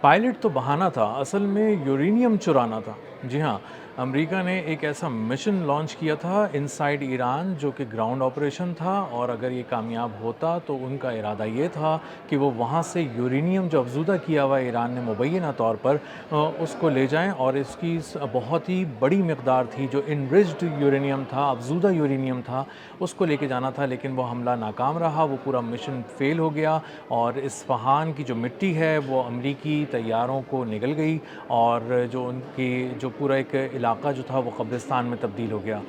Pilot तो बहाना था, असल में यूरेनियम चुराना था। जी हाँ, अमेरिका ने एक ऐसा मिशन लॉन्च किया था इनसाइड ईरान जो कि ग्राउंड ऑपरेशन था, और अगर ये कामयाब होता तो उनका इरादा ये था कि वो वहाँ से यूरेनियम जो अफज़ूदा किया हुआ ईरान ने मुबैना तौर पर उसको ले जाएं, और इसकी बहुत ही बड़ी मकदार थी जो इनरिच्ड यूरेनियम था, अफज़ूदा यूरेनियम था, उसको लेके जाना था। लेकिन वो हमला नाकाम रहा, वो पूरा मिशन फ़ेल हो गया, और इस्फ़हान की जो मिट्टी है वो अमरीकी तैयारों को निगल गई, और जो उनकी जो पूरा एक इलाका जो था वो कब्रिस्तान में तब्दील हो गया।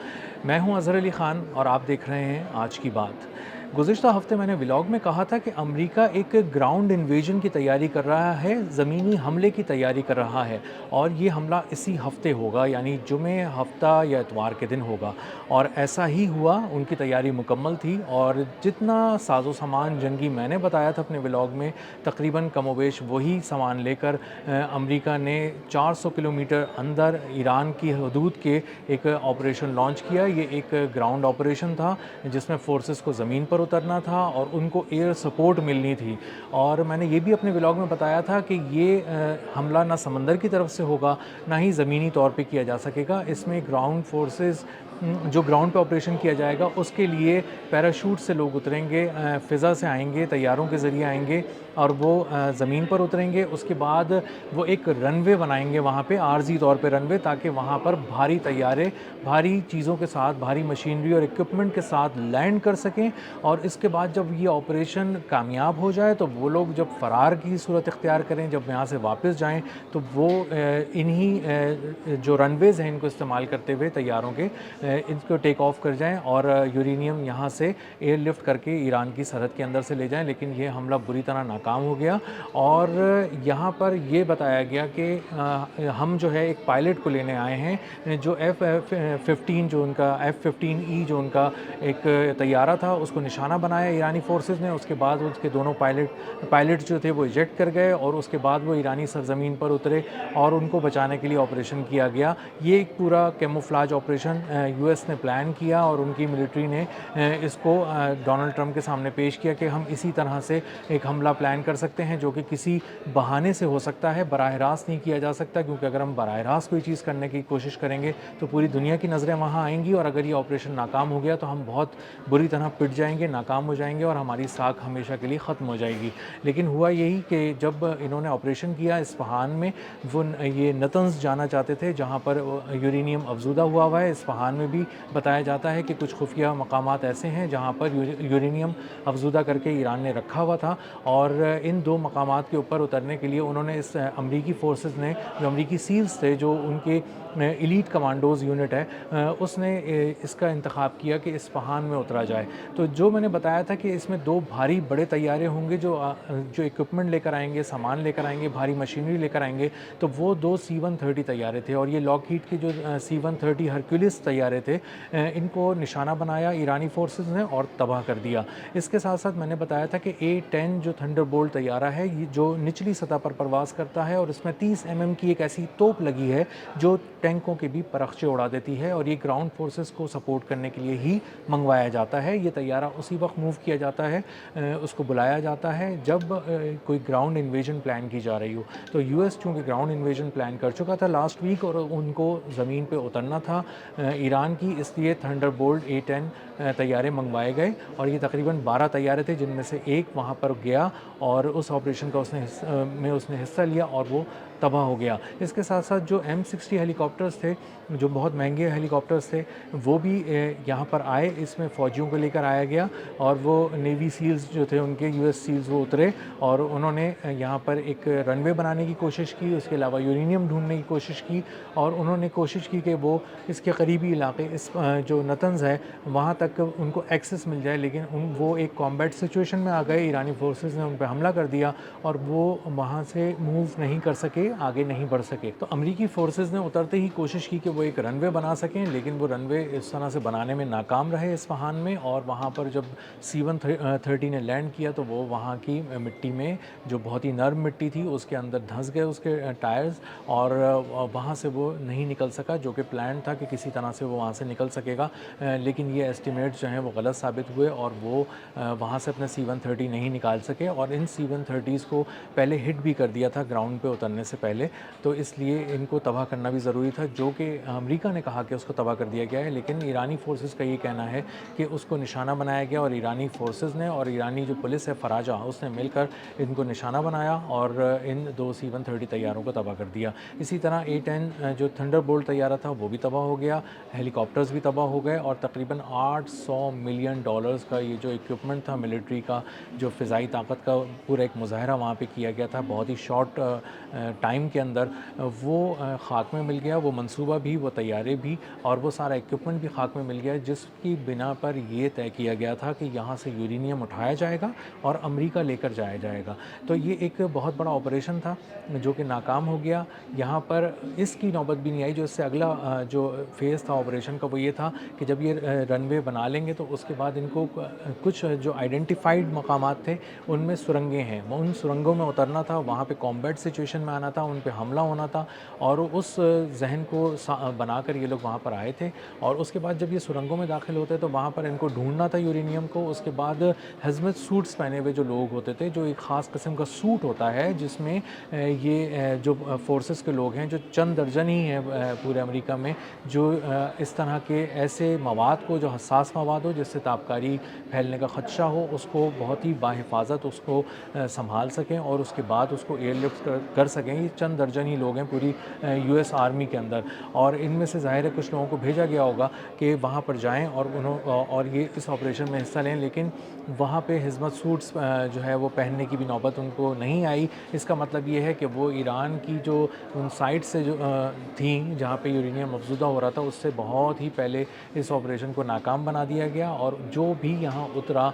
मैं हूं अज़हर अली ख़ान और आप देख रहे हैं आज की बात। गुज़िश्ता हफ़्ते मैंने व्लॉग में कहा था कि अमेरिका एक ग्राउंड इन्वेजन की तैयारी कर रहा है, ज़मीनी हमले की तैयारी कर रहा है, और ये हमला इसी हफ़्ते होगा, यानी जुमे हफ़्ता या इतवार के दिन होगा। और ऐसा ही हुआ, उनकी तैयारी मुकम्मल थी, और जितना साजो सामान जंगी मैंने बताया था अपने व्लॉग में, तकरीबन कमोबेश वही सामान लेकर अमेरिका ने 400 किलोमीटर अंदर ईरान की हदूद के एक ऑपरेशन लॉन्च किया। ये एक ग्राउंड ऑपरेशन था जिसमें फ़ोर्सेस को ज़मीन पर उतरना था और उनको एयर सपोर्ट मिलनी थी। और मैंने ये भी अपने व्लॉग में बताया था कि ये हमला ना समंदर की तरफ से होगा, ना ही ज़मीनी तौर पे किया जा सकेगा। इसमें ग्राउंड फोर्सेस जो ग्राउंड पे ऑपरेशन किया जाएगा उसके लिए पैराशूट से लोग उतरेंगे, फ़िज़ा से आएंगे, तैयारों के ज़रिए आएंगे, और वो ज़मीन पर उतरेंगे। उसके बाद वो एक रनवे बनाएंगे वहाँ पे, आर्जी तौर पे रनवे, ताकि वहाँ पर भारी तैयारे भारी चीज़ों के साथ, भारी मशीनरी और इक्विपमेंट के साथ लैंड कर सकें। और इसके बाद जब ये ऑपरेशन कामयाब हो जाए तो वो लोग जब फ़रार की सूरत इख्तियार करें, जब यहाँ से वापस जाएं, तो वो इन्हीं जो रनवेज़ हैं इनको इस्तेमाल करते हुए तैयारों के इनको टेक ऑफ कर जाएं और यूरेनियम यहाँ से एयरलिफ्ट करके ईरान की सरहद के अंदर से ले जाएं। लेकिन ये हमला बुरी तरह नाकाम हो गया, और यहाँ पर ये बताया गया कि हम जो है एक पायलट को लेने आए हैं, जो F-15 जो उनका F-15E जो उनका एक तैयारा था उसको निशाना बनाया ईरानी फोर्सेस ने। उसके बाद उसके दोनों पायलट जो थे वो इजेक्ट कर गए, और उसके बाद वो ईरानी सरजमीन पर उतरे और उनको बचाने के लिए ऑपरेशन किया गया। ये एक पूरा कैमोफ्लाज ऑपरेशन यूएस ने प्लान किया, और उनकी मिलिट्री ने इसको डोनाल्ड ट्रंप के सामने पेश किया कि हम इसी तरह से एक हमला प्लान कर सकते हैं जो कि किसी बहाने से हो सकता है, बराह रास्त नहीं किया जा सकता, क्योंकि अगर हम बराह रास्त कोई चीज़ करने की कोशिश करेंगे तो पूरी दुनिया की नज़रें वहाँ आएंगी, और अगर ये ऑपरेशन नाकाम हो गया तो हम बहुत बुरी तरह पिट जाएंगे, नाकाम हो जाएंगे, और हमारी साख हमेशा के लिए ख़त्म हो जाएगी। लेकिन हुआ यही कि जब इन्होंने ऑपरेशन किया इस्फ़हान में, वो ये नतंज़ जाना चाहते थे जहाँ पर यूरेनियम अफज़ूदा हुआ है। इस्फ़हान में भी बताया जाता है कि कुछ खुफिया मकामात ऐसे हैं जहाँ पर यूरेनियम अफज़ूदा करके ईरान ने रखा हुआ था, और इन दो मकामात के ऊपर उतरने के लिए उन्होंने इस अमरीकी फ़ोर्सेस ने, जो अमरीकी सील्स थे, जो उनके एलीट कमांडोज़ यूनिट है, उसने इसका इंतखाब किया कि इस्फ़हान में उतरा जाए। तो जो मैंने बताया था कि इसमें दो भारी बड़े तैयारे होंगे जो इक्विपमेंट लेकर आएंगे, सामान लेकर आएंगे, भारी मशीनरी लेकर आएंगे, तो वो दो C-130 तैयारे थे। और ये लॉकहीड के जो C-130 हरक्यूलिस तैयारे थे, इनको निशाना बनाया ईरानी फोर्सेस ने और तबाह कर दिया। इसके साथ साथ मैंने बताया था कि A-10 जो थंडरबोल्ट तैयारा है, ये जो निचली सतह पर परवाज़ करता है, और इसमें 30 mm की एक ऐसी तोप लगी है जो टैंकों के भी परखचे उड़ा देती है, और ये ग्राउंड फोर्सेस को सपोर्ट करने के लिए ही मंगवाया जाता है। ये तैयारा उसी वक्त मूव किया जाता है, उसको बुलाया जाता है जब कोई ग्राउंड इन्वेजन प्लान की जा रही हो। तो यूएस चूँकि ग्राउंड इन्वेजन प्लान कर चुका था लास्ट वीक, और उनको ज़मीन पे उतरना था ईरान की, इसलिए थंडरबोल्ट A-10 तैयारे मंगवाए गए, और ये तकरीबन 12 तैयारे थे, जिनमें से एक वहाँ पर गया और उस ऑपरेशन का उसने हिस्सा लिया, और वो तबाह हो गया। इसके साथ साथ जो M60 हेलीकॉप्टर्स थे, जो बहुत महंगे हेलीकॉप्टर्स थे, वो भी यहाँ पर आए, इसमें फ़ौजियों को लेकर आया गया, और वो नेवी सील्स जो थे उनके, यूएस सील्स, वो उतरे और उन्होंने यहाँ पर एक रनवे बनाने की कोशिश की, उसके अलावा यूरेनियम ढूंढने की कोशिश की, और उन्होंने कोशिश की कि वो इसके करीबी इलाके, इस जो नतंज़ है वहाँ तक उनको एक्सेस मिल जाए। लेकिन वो एक कॉम्बैट सिचुएशन में आ गए, ईरानी फोर्सेस ने उन पर हमला कर दिया, और वो वहाँ से मूव नहीं कर सके, आगे नहीं बढ़ सके। तो अमरीकी फोर्सेस ने उतरते ही कोशिश की कि वो एक रनवे बना सकें, लेकिन वो रनवे इस तरह से बनाने में नाकाम रहे इस्फ़हान में। और वहाँ पर जब C-130 ने लैंड किया तो वो वहाँ की मिट्टी में, जो बहुत ही नर्म मिट्टी थी, उसके अंदर धंस गए उसके टायर्स, और वहाँ से वो नहीं निकल सका, जो कि प्लान था कि किसी तरह से वो وہاں سے نکل سکے گا، لیکن یہ ایسٹیمیٹ جو ہیں وہ غلط ثابت ہوئے اور وہ وہاں سے اپنے C-130 نہیں نکال سکے، اور ان C-130s کو پہلے ہٹ بھی کر دیا تھا گراؤنڈ پہ اترنے سے پہلے، تو اس لیے ان کو تباہ کرنا بھی ضروری تھا، جو کہ امریکہ نے کہا کہ اس کو تباہ کر دیا گیا ہے، لیکن ایرانی فورسز کا یہ کہنا ہے کہ اس کو نشانہ بنایا گیا، اور ایرانی فورسز نے اور ایرانی جو پولیس ہے فراجہ اس نے مل کر ان کو نشانہ بنایا اور ان 2 C-130 طیاروں کو تباہ کر دیا۔ اسی طرح A-10 جو تھنڈر بولٹ طیارہ تھا وہ بھی تباہ ہو گیا، ہیلی کاپٹرز بھی تباہ ہو گئے، اور تقریباً $800 ملین کا یہ جو اکوپمنٹ تھا ملٹری کا، جو فضائی طاقت کا پورا ایک مظاہرہ وہاں پہ کیا گیا تھا بہت ہی شارٹ ٹائم کے اندر، وہ خاک میں مل گیا، وہ منصوبہ بھی، وہ طیارے بھی، اور وہ سارا اکوپمنٹ بھی خاک میں مل گیا، جس کی بنا پر یہ طے کیا گیا تھا کہ یہاں سے یورینیم اٹھایا جائے گا اور امریکہ لے کر جایا جائے گا۔ تو یہ ایک بہت بڑا آپریشن تھا جو کہ ناکام ہو گیا۔ یہاں پر اس کی نوبت بھی نہیں آئی، جو اس سے اگلا جو فیز تھا آپریشن کا وہ یہ تھا کہ جب یہ رن وے بنا لیں گے تو اس کے بعد ان کو کچھ جو آئیڈینٹیفائڈ مقامات تھے ان میں سرنگیں ہیں، ان سرنگوں میں اترنا تھا، وہاں پہ کامبیٹ سچویشن میں آنا تھا، ان پہ حملہ ہونا تھا، اور اس ذہن کو بنا کر یہ لوگ وہاں پر آئے تھے، اور اس کے بعد جب یہ سرنگوں میں داخل ہوتے تو وہاں پر ان کو ڈھونڈنا تھا یورینیم کو۔ اس کے بعد ہیزمت سوٹس پہنے ہوئے جو لوگ ہوتے تھے، جو ایک خاص قسم کا سوٹ ہوتا ہے جس میں یہ جو فورسز کے لوگ ہیں، جو چند درجن ہی ہیں پورے امریکہ میں، جو اس طرح کے ایسے مواد کو، جو حساس مواد ہو جس سے تابکاری پھیلنے کا خدشہ ہو، اس کو بہت ہی باحفاظت اس کو سنبھال سکیں اور اس کے بعد اس کو ایئر لفٹ کر سکیں۔ یہ چند درجن ہی لوگ ہیں پوری US آرمی کے اندر، اور ان میں سے ظاہر ہے کچھ لوگوں کو بھیجا گیا ہوگا کہ وہاں پر جائیں اور یہ اس آپریشن میں حصہ لیں، لیکن وہاں پہ ہزمت سوٹس جو ہے وہ پہننے کی بھی نوبت ان کو نہیں آئی۔ اس کا مطلب یہ ہے کہ وہ ایران کی جو ان سائٹ سے جو تھیں جہاں پہ یورینیم مفزودہ ہو رہا تھا، اس سے بہت ہی پہلے اس آپریشن کو ناکام بنا دیا گیا، اور جو بھی یہاں اترا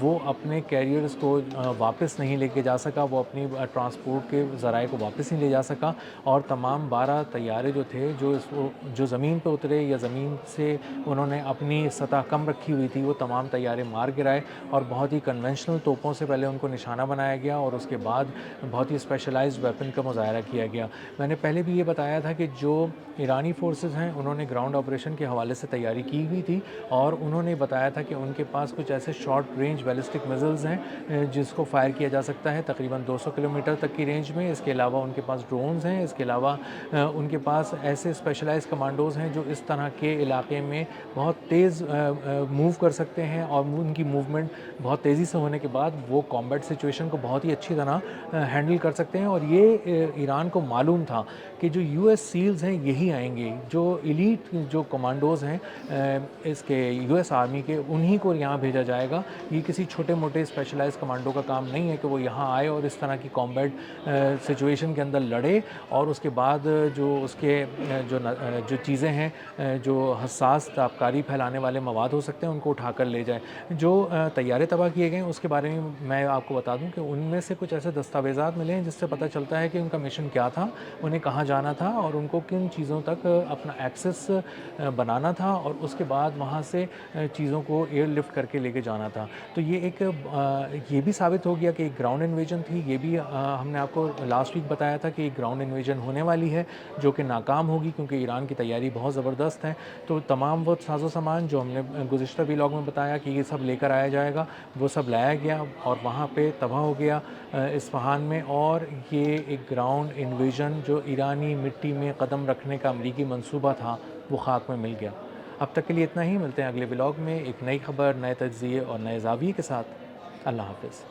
وہ اپنے کیریئرز کو واپس نہیں لے کے جا سکا، وہ اپنی ٹرانسپورٹ کے ذرائع کو واپس نہیں لے جا سکا، اور تمام 12 طیارے جو تھے جو زمین پہ اترے یا زمین سے انہوں نے اپنی سطح کم رکھی ہوئی تھی، وہ تمام طیارے مار گرائے، اور بہت ہی کنونشنل توپوں سے پہلے ان کو نشانہ بنایا گیا، اور اس کے بعد بہت ہی اسپیشلائزڈ ویپن کا مظاہرہ کیا گیا۔ میں نے پہلے بھی یہ بتایا تھا کہ جو ایرانی فورسز ہیں انہوں نے گراؤنڈ آپریشن کے حوالے سے تیاری کی ہوئی تھی، اور انہوں نے بتایا تھا کہ ان کے پاس کچھ ایسے شارٹ رینج بیلسٹک میزلز ہیں جس کو فائر کیا جا سکتا ہے تقریباً 200 کلومیٹر تک کی رینج میں۔ اس کے علاوہ ان کے پاس ڈرونز ہیں، اس کے علاوہ ان کے پاس ایسے اسپیشلائز کمانڈوز ہیں جو اس طرح کے علاقے میں بہت تیز موو کر سکتے ہیں، اور ان کی موومنٹ بہت تیزی سے ہونے کے بعد وہ کامبیٹ سچویشن کو بہت ہی اچھی طرح ہینڈل کر سکتے ہیں، اور یہ ایران کو معلوم تھا کہ جو US سیلز ہیں یہی آئیں گے، جو ایلیٹ جو کمانڈوز ہیں اس کے US آرمی کے، انہی کو یہاں بھیجا جائے گا۔ یہ کسی چھوٹے موٹے اسپیشلائز کمانڈو کا کام نہیں ہے کہ وہ یہاں آئے اور اس طرح کی کامبیٹ سچویشن کے اندر لڑے، اور اس کے بعد جو اس کے جو چیزیں ہیں، جو حساس تابکاری پھیلانے والے مواد ہو سکتے ہیں، ان کو اٹھا کر لے جائے۔ جو طیارے تباہ کیے گئے ہیں اس کے بارے میں آپ کو بتا دوں کہ ان میں سے کچھ ایسے دستاویزات ملے ہیں جس سے پتہ چلتا ہے کہ ان کا مشن کیا تھا، انہیں کہاں جانا تھا، اور ان کو کن چیزوں تک اپنا ایکسس بنانا تھا، اور اس کے بعد وہاں سے چیزوں کو ایئر لفٹ کر کے لے کے جانا تھا۔ تو یہ بھی ثابت ہو گیا کہ ایک گراؤنڈ انویژن تھی، یہ بھی ہم نے آپ کو لاسٹ ویک بتایا تھا کہ ایک گراؤنڈ انویژن ہونے والی ہے جو کہ ناکام ہوگی، کیونکہ ایران کی تیاری بہت زبردست ہے۔ تو تمام وہ ساز و سامان جو ہم نے گزشتہ ویلاگ میں بتایا کہ یہ سب لے کر آیا جائے گا، وہ سب لایا گیا، اور وہاں پہ تباہ ہو گیا اصفہان میں، اور یہ ایک گراؤنڈ انویژن جو ایرانی مٹی میں قدم رکھنے کا امریکی منصوبہ تھا وہ خاک میں مل گیا۔ اب تک کے لیے اتنا ہی، ملتے ہیں اگلے ولاگ میں ایک نئی خبر، نئے تجزیے اور نئے زاویے کے ساتھ۔ اللہ حافظ۔